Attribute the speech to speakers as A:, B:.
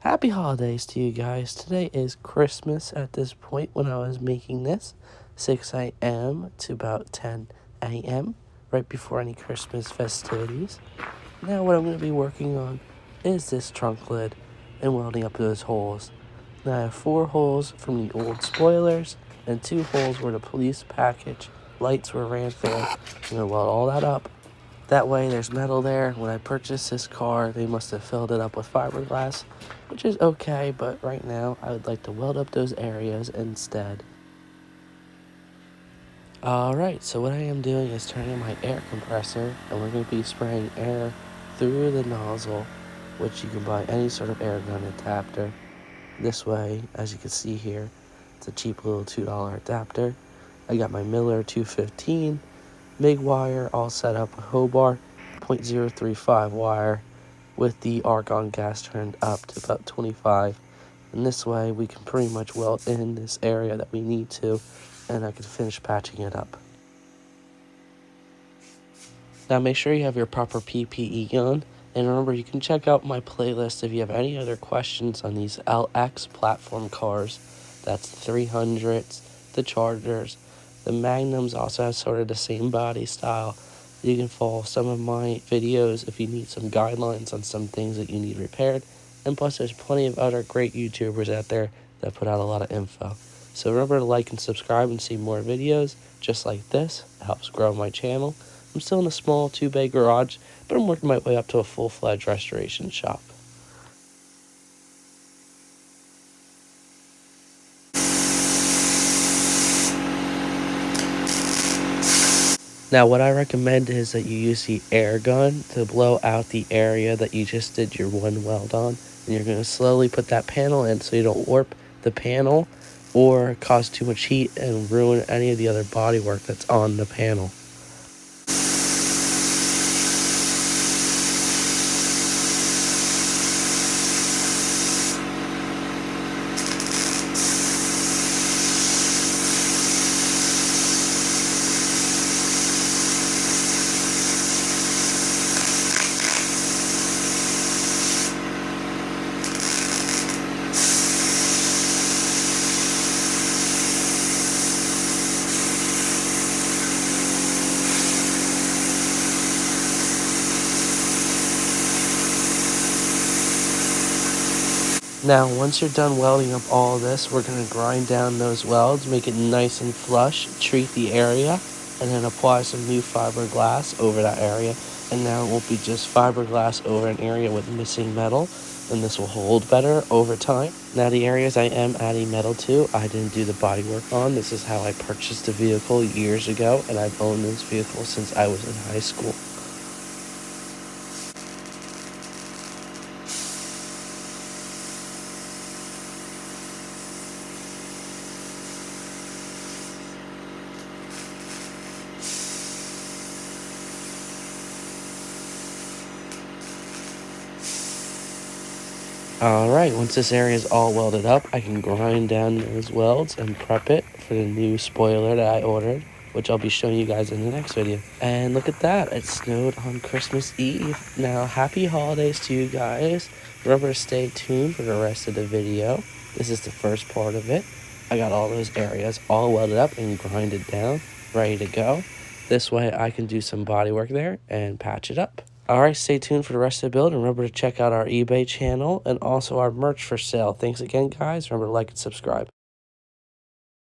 A: Happy holidays to you guys. Today is Christmas at this point when I was making this. 6 a.m. to about 10 a.m. right before any Christmas festivities. Now what I'm going to be working on is this trunk lid and welding up those holes. Now I have 4 holes from the old spoilers and 2 holes where the police package lights were ran through. I'm going to weld all that up. That way there's metal there. When I purchased this car, they must have filled it up with fiberglass, which is okay, but right now I would like to weld up those areas instead. Alright, so what I am doing is turning my air compressor, and we're going to be spraying air through the nozzle, which you can buy any sort of air gun adapter. This way, as you can see here, it's a cheap little $2 adapter. I got my Miller 215 MIG wire all set up with Hobart 0.035 wire with the argon gas turned up to about 25. And this way we can pretty much weld in this area that we need to, and I can finish patching it up. Now make sure you have your proper PPE on, and remember you can check out my playlist if you have any other questions on these LX platform cars. That's the 300s, the Chargers. The Magnums also have sort of the same body style. You can follow some of my videos if you need some guidelines on some things that you need repaired. And plus, there's plenty of other great YouTubers out there that put out a lot of info. So remember to like and subscribe and see more videos just like this. It helps grow my channel. I'm still in a small 2-bay garage, but I'm working my way up to a full-fledged restoration shop. Now what I recommend is that you use the air gun to blow out the area that you just did your one weld on. And you're going to slowly put that panel in so you don't warp the panel or cause too much heat and ruin any of the other bodywork that's on the panel. Now, once you're done welding up all of this, we're going to grind down those welds, make it nice and flush, treat the area, and then apply some new fiberglass over that area. And now it won't be just fiberglass over an area with missing metal, and this will hold better over time. Now, the areas I am adding metal to, I didn't do the body work on. This is how I purchased the vehicle years ago, and I've owned this vehicle since I was in high school. Alright, once this area is all welded up, I can grind down those welds and prep it for the new spoiler that I ordered, which I'll be showing you guys in the next video. And look at that, it snowed on Christmas Eve. Now, happy holidays to you guys. Remember to stay tuned for the rest of the video. This is the first part of it. I got all those areas all welded up and grinded down, ready to go. This way I can do some body work there and patch it up. Alright, stay tuned for the rest of the build, and remember to check out our eBay channel and also our merch for sale. Thanks again, guys. Remember to like and subscribe.